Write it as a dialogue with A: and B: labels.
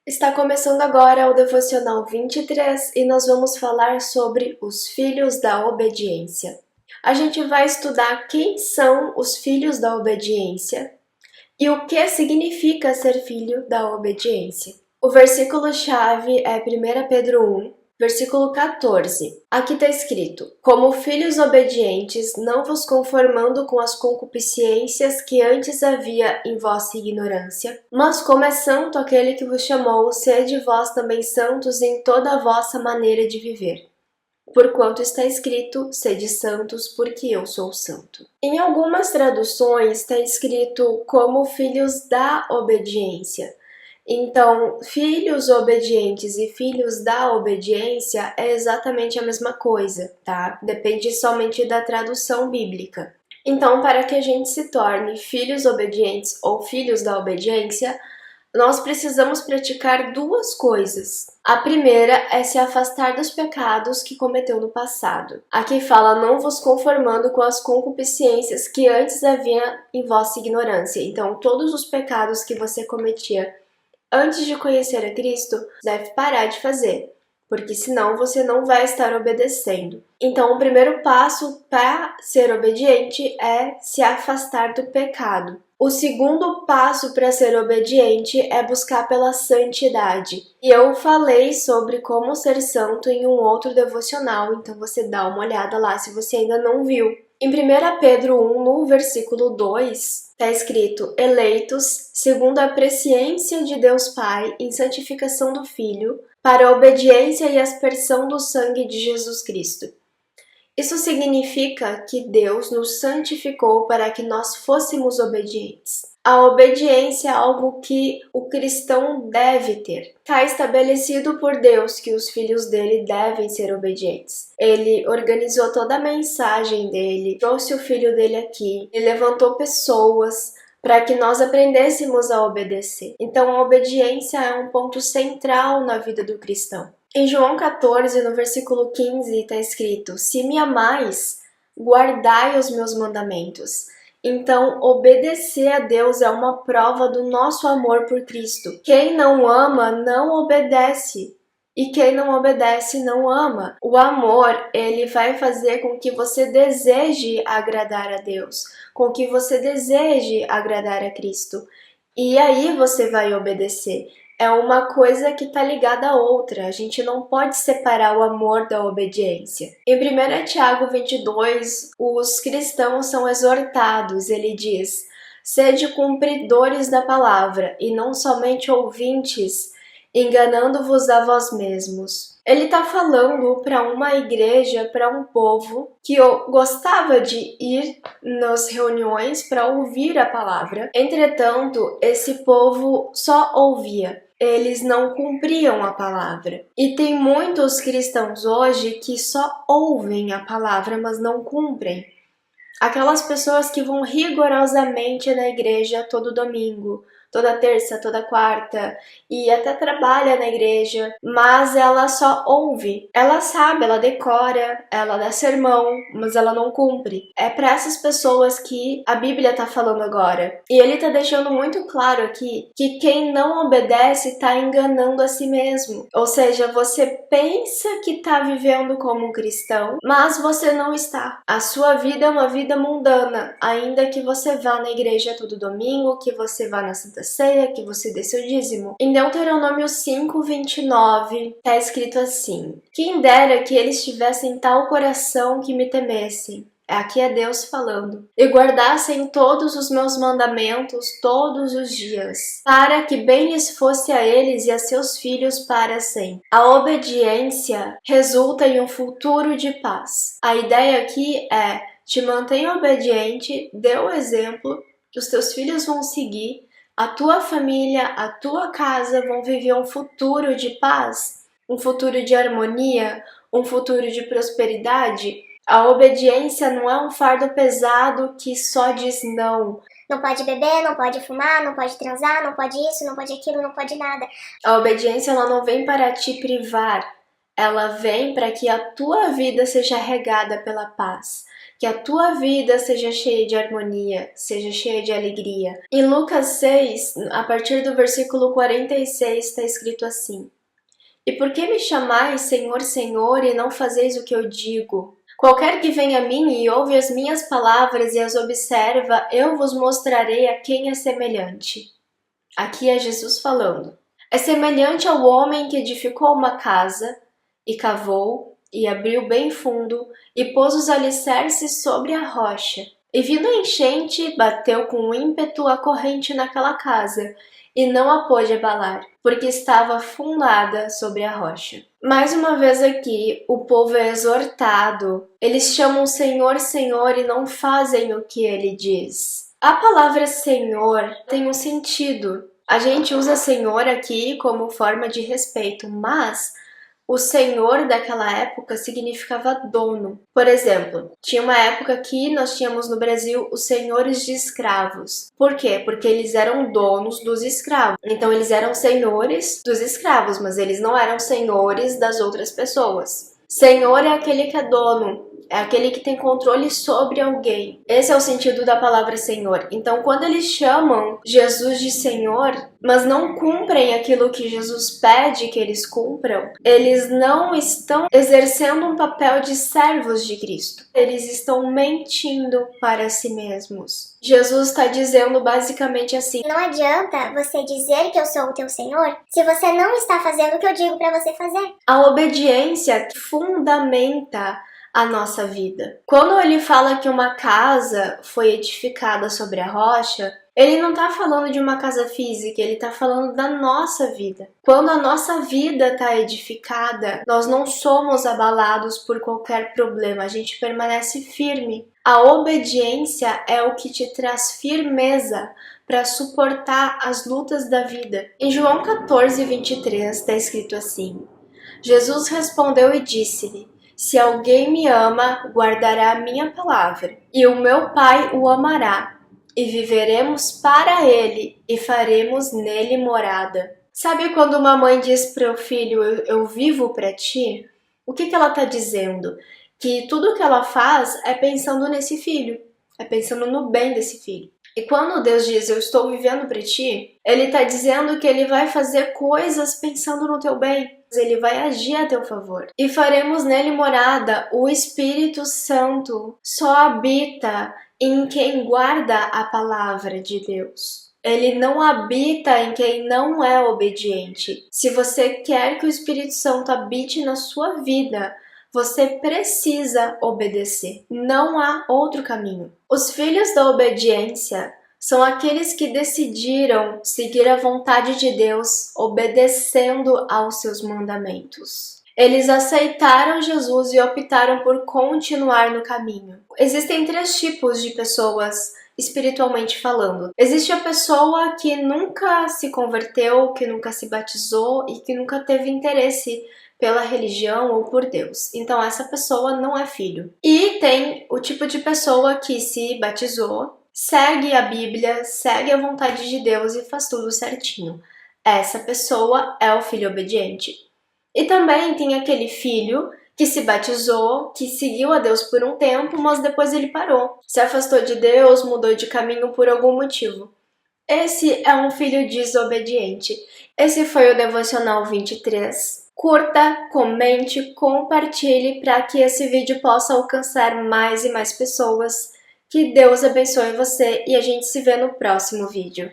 A: Está começando agora o Devocional 23 e nós vamos falar sobre os filhos da obediência. A gente vai estudar quem são os filhos da obediência e o que significa ser filho da obediência. O versículo-chave é 1 Pedro 1, versículo 14. Aqui está escrito: como filhos obedientes, não vos conformando com as concupiscências que antes havia em vossa ignorância, mas como é santo aquele que vos chamou, sede vós também santos em toda a vossa maneira de viver. Porquanto está escrito, sede santos, porque eu sou santo. Em algumas traduções está escrito como filhos da obediência. Então, filhos obedientes e filhos da obediência é exatamente a mesma coisa, tá? Depende somente da tradução bíblica. Então, para que a gente se torne filhos obedientes ou filhos da obediência, nós precisamos praticar duas coisas. A primeira é se afastar dos pecados que cometeu no passado. Aqui fala, não vos conformando com as concupiscências que antes havia em vossa ignorância. Então, todos os pecados que você cometia antes de conhecer a Cristo, deve parar de fazer, porque senão você não vai estar obedecendo. Então, o primeiro passo para ser obediente é se afastar do pecado. O segundo passo para ser obediente é buscar pela santidade. E eu falei sobre como ser santo em um outro devocional, então você dá uma olhada lá se você ainda não viu. Em 1 Pedro 1, no versículo 2, está escrito: eleitos segundo a presciência de Deus Pai em santificação do Filho, para a obediência e aspersão do sangue de Jesus Cristo. Isso significa que Deus nos santificou para que nós fôssemos obedientes. A obediência é algo que o cristão deve ter. Está estabelecido por Deus que os filhos dele devem ser obedientes. Ele organizou toda a mensagem dele, trouxe o filho dele aqui, ele levantou pessoas para que nós aprendêssemos a obedecer. Então a obediência é um ponto central na vida do cristão. Em João 14, no versículo 15, está escrito: se me amais, guardai os meus mandamentos. Então, obedecer a Deus é uma prova do nosso amor por Cristo. Quem não ama, não obedece. E quem não obedece, não ama. O amor, ele vai fazer com que você deseje agradar a Deus, com que você deseje agradar a Cristo. E aí você vai obedecer. É uma coisa que está ligada à outra. A gente não pode separar o amor da obediência. Em 1 Tiago 22, os cristãos são exortados. Ele diz: sede cumpridores da palavra e não somente ouvintes, enganando-vos a vós mesmos. Ele está falando para uma igreja, para um povo que gostava de ir nas reuniões para ouvir a palavra. Entretanto, esse povo só ouvia. Eles não cumpriam a palavra. E tem muitos cristãos hoje que só ouvem a palavra, mas não cumprem. Aquelas pessoas que vão rigorosamente na igreja todo domingo, toda terça, toda quarta, e até trabalha na igreja, mas ela só ouve. Ela sabe, ela decora, ela dá sermão, mas ela não cumpre. É para essas pessoas que a Bíblia está falando agora. E ele está deixando muito claro aqui que quem não obedece está enganando a si mesmo. Ou seja, você pensa que está vivendo como um cristão, mas você não está. A sua vida é uma vida mundana, ainda que você vá na igreja todo domingo, que você vá na Santa Ceia, que você dê seu dízimo. Em Deuteronômio 5:29 está escrito assim: quem dera que eles tivessem tal coração que me temessem. Aqui é Deus falando. E guardassem todos os meus mandamentos todos os dias, para que bem lhes fosse a eles e a seus filhos para sempre. A obediência resulta em um futuro de paz. A ideia aqui é: te mantenha obediente, dê o exemplo, os teus filhos vão seguir, a tua família, a tua casa vão viver um futuro de paz, um futuro de harmonia, um futuro de prosperidade. A obediência não é um fardo pesado que só diz não.
B: Não pode beber, não pode fumar, não pode transar, não pode isso, não pode aquilo, não pode nada.
A: A obediência ela não vem para te privar, ela vem para que a tua vida seja regada pela paz. que a tua vida seja cheia de harmonia, seja cheia de alegria. Em Lucas 6, a partir do versículo 46, está escrito assim: E por que me chamais Senhor, Senhor, e não fazeis o que eu digo? Qualquer que venha a mim e ouve as minhas palavras e as observa, eu vos mostrarei a quem é semelhante. Aqui é Jesus falando. É semelhante ao homem que edificou uma casa, e cavou, e abriu bem fundo, e pôs os alicerces sobre a rocha. E vindo a enchente, bateu com ímpeto a corrente naquela casa, e não a pôde abalar, porque estava fundada sobre a rocha. Mais uma vez aqui, o povo é exortado. Eles chamam Senhor, Senhor e não fazem o que ele diz. A palavra Senhor tem um sentido. A gente usa Senhor aqui como forma de respeito, mas o senhor daquela época significava dono. Por exemplo, tinha uma época que nós tínhamos no Brasil os senhores de escravos. Por quê? Porque eles eram donos dos escravos. Então eles eram senhores dos escravos, mas eles não eram senhores das outras pessoas. Senhor é aquele que é dono, é aquele que tem controle sobre alguém. Esse é o sentido da palavra Senhor. Então, quando eles chamam Jesus de Senhor, mas não cumprem aquilo que Jesus pede que eles cumpram, eles não estão exercendo um papel de servos de Cristo. Eles estão mentindo para si mesmos. Jesus está dizendo basicamente assim:
B: Não adianta você dizer que eu sou o teu Senhor se você não está fazendo o que eu digo para você fazer.
A: A obediência fundamenta a nossa vida. Quando ele fala que uma casa foi edificada sobre a rocha, ele não está falando de uma casa física, ele está falando da nossa vida. Quando a nossa vida está edificada, nós não somos abalados por qualquer problema, a gente permanece firme. A obediência é o que te traz firmeza para suportar as lutas da vida. Em João 14, 23, está escrito assim: Jesus respondeu e disse-lhe: Se alguém me ama, guardará a minha palavra, e o meu Pai o amará, e viveremos para ele, e faremos nele morada. Sabe quando uma mãe diz para o filho, eu vivo para ti? O que ela está dizendo? Que tudo que ela faz é pensando nesse filho, é pensando no bem desse filho. E quando Deus diz, eu estou vivendo para ti, Ele está dizendo que Ele vai fazer coisas pensando no teu bem. Ele vai agir a teu favor. E faremos nele morada. O Espírito Santo só habita em quem guarda a palavra de Deus. Ele não habita em quem não é obediente. Se você quer que o Espírito Santo habite na sua vida, você precisa obedecer. Não há outro caminho. Os filhos da obediência são aqueles que decidiram seguir a vontade de Deus, obedecendo aos seus mandamentos. Eles aceitaram Jesus e optaram por continuar no caminho. Existem 3 tipos de pessoas espiritualmente falando. Existe a pessoa que nunca se converteu, que nunca se batizou e que nunca teve interesse pela religião ou por Deus. Então essa pessoa não é filho. E tem o tipo de pessoa que se batizou, segue a Bíblia, segue a vontade de Deus e faz tudo certinho. Essa pessoa é o filho obediente. E também tem aquele filho que se batizou, que seguiu a Deus por um tempo, mas depois ele parou. Se afastou de Deus, mudou de caminho por algum motivo. Esse é um filho desobediente. Esse foi o Devocional 23. Curta, comente, compartilhe para que esse vídeo possa alcançar mais e mais pessoas. Que Deus abençoe você e a gente se vê no próximo vídeo.